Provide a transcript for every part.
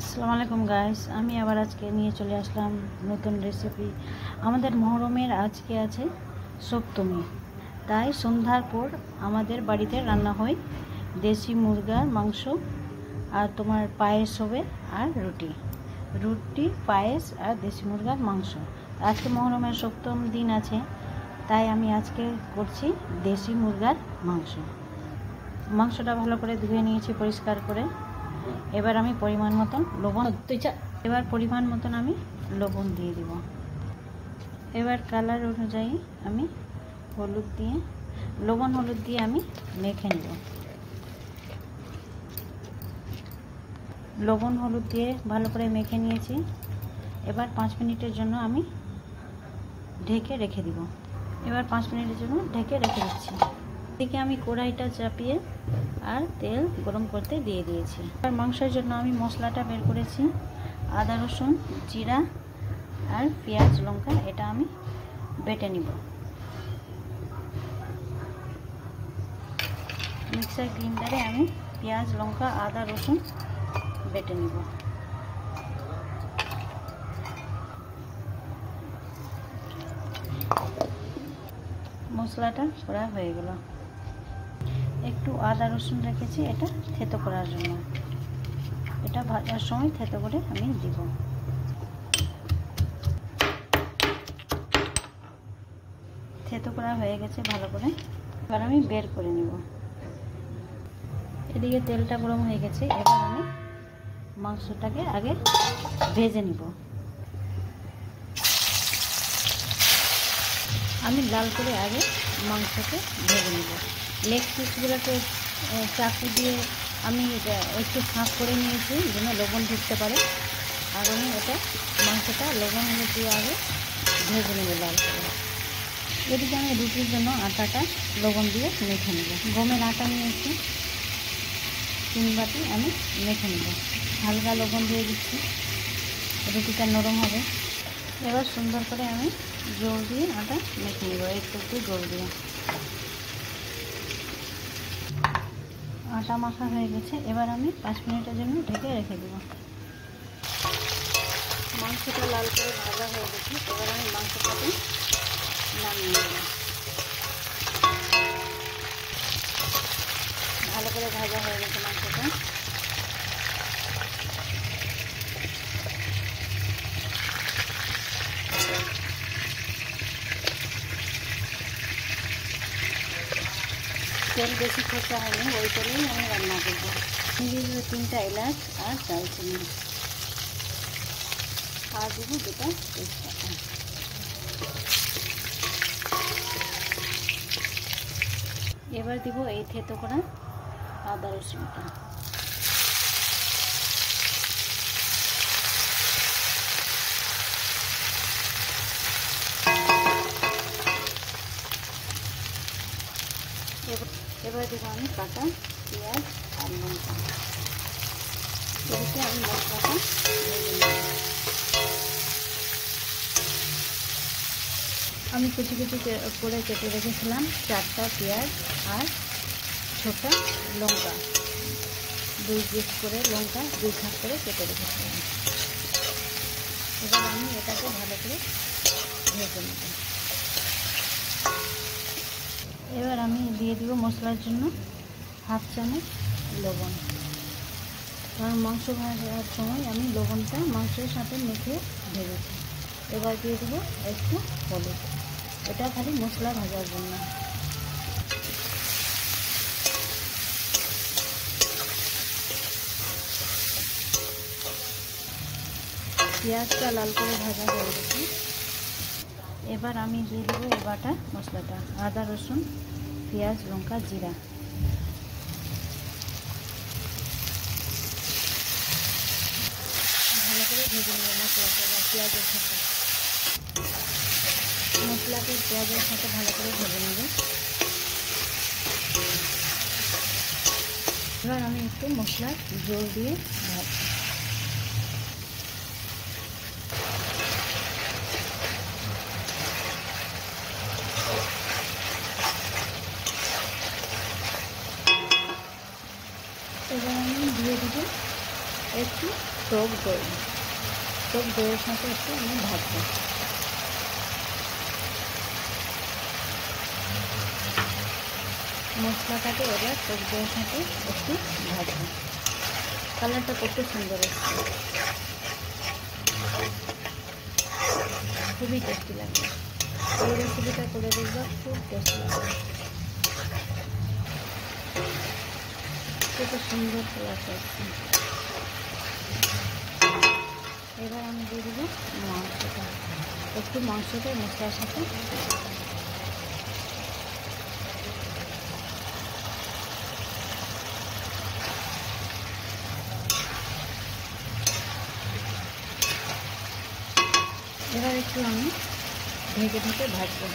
আসসালামু আলাইকুম গাইস, আমি আবার আজকে নিয়ে চলে আসলাম নতুন রেসিপি। আমাদের মহরমের আজকে আছে সপ্তমী, তাই সন্ধ্যার পর আমাদের বাড়িতে রান্না হয় দেশি মুরগার মাংস আর তোমার পায়েস হবে আর রুটি পায়েস আর দেশি মুরগার মাংস। আজকে মহরমের সপ্তম দিন আছে, তাই আমি আজকে করছি দেশি মুরগার মাংসটা ভালো করে ধুয়ে নিয়েছি পরিষ্কার করে। এবার আমি পরিমাণ মতন আমি লবণ দিয়ে দিব। এবার কালার অনুযায়ী আমি লবণ হলুদ দিয়ে আমি মেখে নেব। লবণ হলুদ দিয়ে ভালো করে মেখে নিয়েছি। এবার 5 মিনিটের জন্য আমি ঢেকে রেখে দিব। এবার 5 মিনিটের জন্য ঢেকে রেখে দিচ্ছি। এদিকে আমি কড়াইটা চাপিয়ে আর তেল গরম করতে দিয়ে দিয়েছি। আর মাংসের জন্য আমি মশলাটা বের করেছি, আদা রসুন জিরা আর পেঁয়াজ লঙ্কা, এটা আমি বেটে নিব। মিক্সার গ্রাইন্ডারে আমি পেঁয়াজ লঙ্কা আদা রসুন বেটে নিব। মশলাটা করা হয়ে গেল। একটু আদা রসুন রেখেছি এটা থেতো করার জন্য, এটা ভাজার সময় থেতো করে আমি দিব। থেতো করা হয়ে গেছে ভালো করে, এবার আমি বের করে নিব। এদিকে তেলটা গরম হয়ে গেছে, এবার আমি মাংসটাকে আগে ভেজে নিব। আমি লাল করে আগে মাংসকে ভেজে নিব। লেগ পিসগুলোকে চাকু দিয়ে আমি একটু ফাঁক করে নিয়েছি যেন লবণ ঢুকতে পারে। আর আমি মাংসটা লবণ দিয়ে আগে ভেজে নেব লাল করে। এদিকে আমি রুটির জন্য আটাটা লবণ দিয়ে মেখে নেব। গমের আটা নিয়েছি 3 বাটি, আমি মেখে নেব। হালকা লবণ দিয়ে দিচ্ছি, রুটিটা নরম হবে। এবার সুন্দর করে আমি জল দিয়ে আটা মেখে নেব, একটু জল দিয়ে। আটা মাখা হয়ে গেছে, এবার আমি 5 মিনিটের জন্য ঢেকে রেখে দেব। মাংসটা লাল করে ভাজা হয়ে গেছে, এবার আমি মাংসটাকে নামিয়ে নেব। ভালো করে ভাজা হয়ে গেছে মাংসটা। তেল বেশি খরচা হয়নি, ওই তেলেই আমি রান্না করবো। 3টা এলাচ আর দারচিনি, আর দেবো 2টা তেজপাতা। এবার দিব এই থেতো করা আদা রসুনটা। এবার দেবো আমি কাটা পেঁয়াজ আর লঙ্কা। এদিকে আমি মশলাটা ভেজে নেব। আমি কুচি করে কেটে রেখেছিলাম 4টা পেঁয়াজ আর 6টা লঙ্কা, 2 পিস করে লঙ্কা 2 ভাগ করে কেটে রেখেছিলাম। এবার আমি এটাকে ভালো করে ভেজে নেব। এবার আমি দিয়ে দিব মশলার জন্য 1/2 চামচ লবণ, কারণ মাংস ভাজার সময় আমি লবণটা মাংসের সাথে মেখে ভেজেছি। এবার দিয়ে দেবো একটু হলুদ, এটা খালি মশলা ভাজার জন্য। পেঁয়াজটা লাল করে ভাজা হয়ে গেছে, এবার আমি দিয়ে দেবো এই বাটা মশলাটা, আদা রসুন পেঁয়াজ লঙ্কা জিরা। ভালো করে ভেজে নেব মশলাটা পেঁয়াজের সাথে। মশলাকে পেঁয়াজের সাথে ভালো করে ভেজে নেব। এবার আমি একটু মশলার জল দিয়ে ভাজছি। এবার আমি দিয়ে দেব একটু টক দইয়ের সাথে একটু আমি ভাজবো। মশলাটাকে এবার টক দইয়ের সাথে একটু ভাজবো। কালারটা কত সুন্দর এসছে, খুবই টেস্টি লাগবে। এই রেসিপিটা করে দেখবা, খুব টেস্টি লাগবে। কত সুন্দর কালারটা এসছে। এবার আমি দিয়ে দেবো মাংসটা, একটু মাংসটা মশলার সাথে এবার একটু আমি ঢেকে ভাজবো।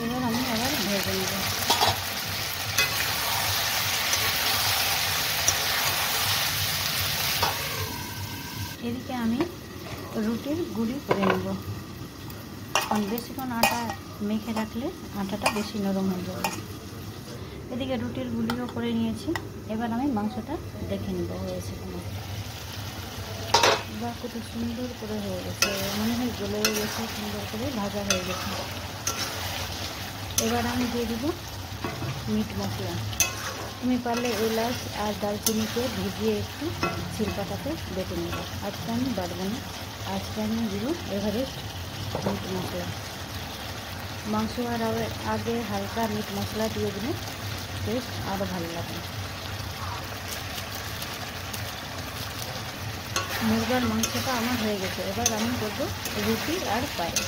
এবার আমি আবার ভেজে নেব। এদিকে আমি রুটির গুঁড়ি করে নেব, কারণ বেশিক্ষণ আটা মেখে রাখলে আটাটা বেশি নরম হয়ে যাবে। এদিকে রুটির গুঁড়িও করে নিয়েছি। এবার আমি মাংসটা দেখে নেব হয়েছে কিনা। বা কত সুন্দর করে হয়ে গেছে, মনে হয় গলে গেছে, সুন্দর করে ভাজা হয়ে গেছে। এবার আমি দিয়ে দেবো মিট মশলা। তুমি পারলে এলাচ আর দারচিনিকে ভিজিয়ে একটু শিলপাটাতে বেটে নেব। আজকে আমি বাটবো না, আজকে আমি দেবো এভারেস্ট মিট মশলা। মাংস আর আগে হালকা মিট মশলা দিয়ে দিলে টেস্ট আরও ভালো লাগে। মুরগার মাংসটা আমার হয়ে গেছে। এবার আমি করবো রুটি আর পায়েস।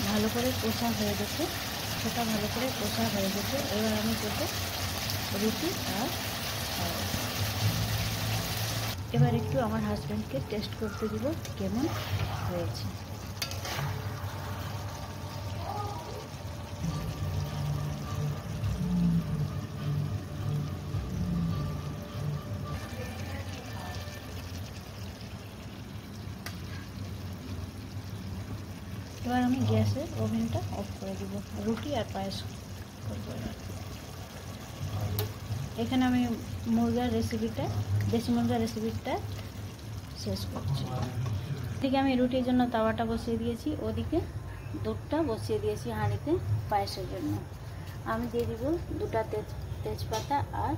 ভালো করে কষা হয়ে গেছে, সেটা ভালো করে কষা হয়ে গেছে। এবার আমি করবো রুটি আর পায়েস। এবার একটু আমার হাজব্যান্ডকে টেস্ট করতে দিব কেমন হয়েছে। এবার আমি গ্যাসের ওভেনটা অফ করে দিব, রুটি আর পায়েস করবো। এখানে আমি দেশি মুরগার রেসিপিটা শেষ করছি। এদিকে আমি রুটির জন্য তাওয়াটা বসিয়ে দিয়েছি, ওদিকে দুধটা বসিয়ে দিয়েছি হাঁড়িতে পায়েসের জন্য। আমি দিয়ে দিব 2টা তেজপাতা আর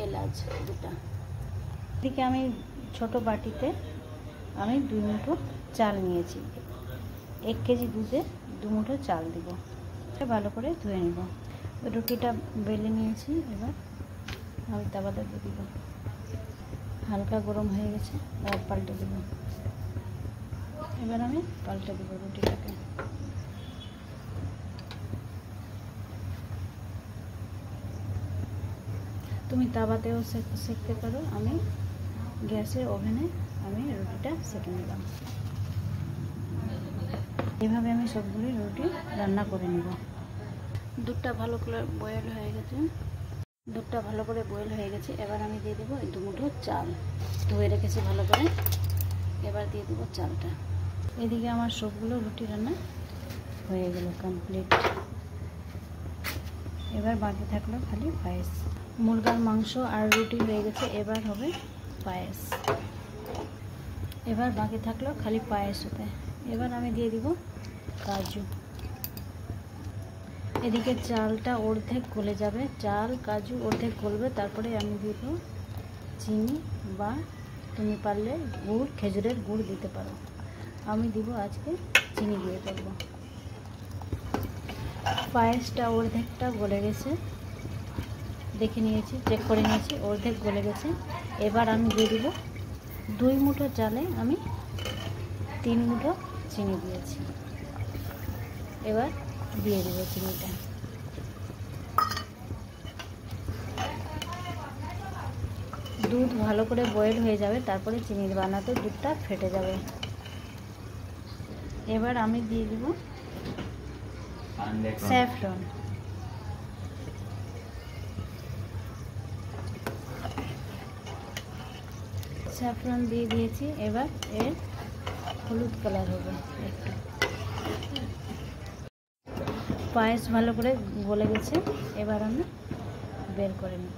এলাচ 2টা। এদিকে আমি ছোট বাটিতে আমি 2 মুঠো চাল নিয়েছি। 1 কেজি দুধে 2 মুঠো চাল দিব। ভালো করে ধুয়ে নেব। রুটিটা বেলে নিয়েছি, এবার আমি তাওয়াতে দিয়ে দিব। হালকা গরম হয়ে গেছে, এবার পাল্টে দেব। এবার আমি পাল্টে দেব রুটিটাকে। তুমি তাওয়াতেও সেঁকতে পারো, আমি গ্যাসের ওভেনে আমি রুটিটা সেঁকে নিলাম। এভাবে আমি সবগুলি রুটি রান্না করে নেব। দুধটা ভালো করে বয়েল হয়ে গেছে। এবার আমি দিয়ে দেবো 2 মুঠো চাল, ধুয়ে রেখেছি ভালো করে। এবার দিয়ে দেবো চালটা। এদিকে আমার সবগুলো রুটি রান্না হয়ে গেল কমপ্লিট। এবার বাকি থাকলো খালি পায়েস। মুরগার মাংস আর রুটি হয়ে গেছে, এবার হবে পায়েস। এবার বাকি থাকলো খালি পায়েস হতে। এবার আমি দিয়ে দিব কাজু। এদিকে চালটা অর্ধেক গলে যাবে, চাল কাজু অর্ধেক গলবে, তারপরে আমি দিব চিনি বা তুমি পারলে গুড়, খেজুরের গুড় দিতে পারো। আমি দিব আজকে চিনি দিয়ে করবো। পায়েসটা অর্ধেকটা গলে গেছে, দেখে নিয়েছি, চেক করে নিয়েছি, অর্ধেক গলে গেছে। এবার আমি দিয়ে দিব 2 মুঠো চালে আমি 3 মুঠো চিনি দিয়েছি। এবার দিয়ে দেবো চিনিটা। দুধ ভালো করে বয়েল হয়ে যাবে, তারপরে চিনি বানাতে দুধটা ফেটে যাবে। এবার আমি দিয়ে দেব স্যাফরন। স্যাফরন দিয়ে দিয়েছি। এবার এর হলুদ কালার হবে একটু। পায়েস ভালো করে গলে গেছে। এবার আমি বের করে নেব।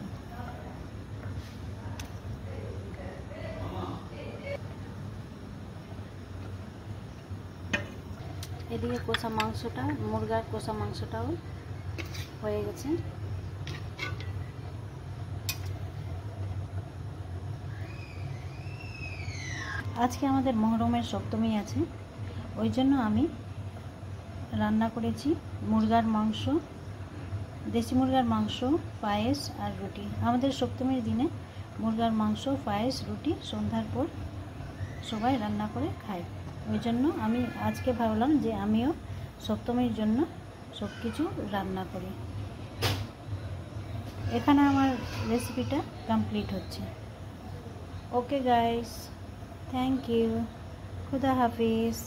এদিকে কষা মাংসটা, মুরগার কষা মাংসটাও হয়ে গেছে। আজকে আমাদের মহরমের সপ্তমী আছে, ওই জন্য আমি রান্না করেছি মুরগার মাংস, দেশি মুরগার মাংস, পায়েস আর রুটি। আমাদের সপ্তমীর দিনে মুরগার মাংস, পায়েস, রুটি সন্ধ্যার পর সবাই রান্না করে খায়। ওই জন্য আমি আজকে ভাবলাম যে আমিও সপ্তমীর জন্য সব কিছু রান্না করি। এখানে আমার রেসিপিটা কমপ্লিট হচ্ছে। ওকে গাইস, থ্যাংক ইউ, খুদা হাফিজ।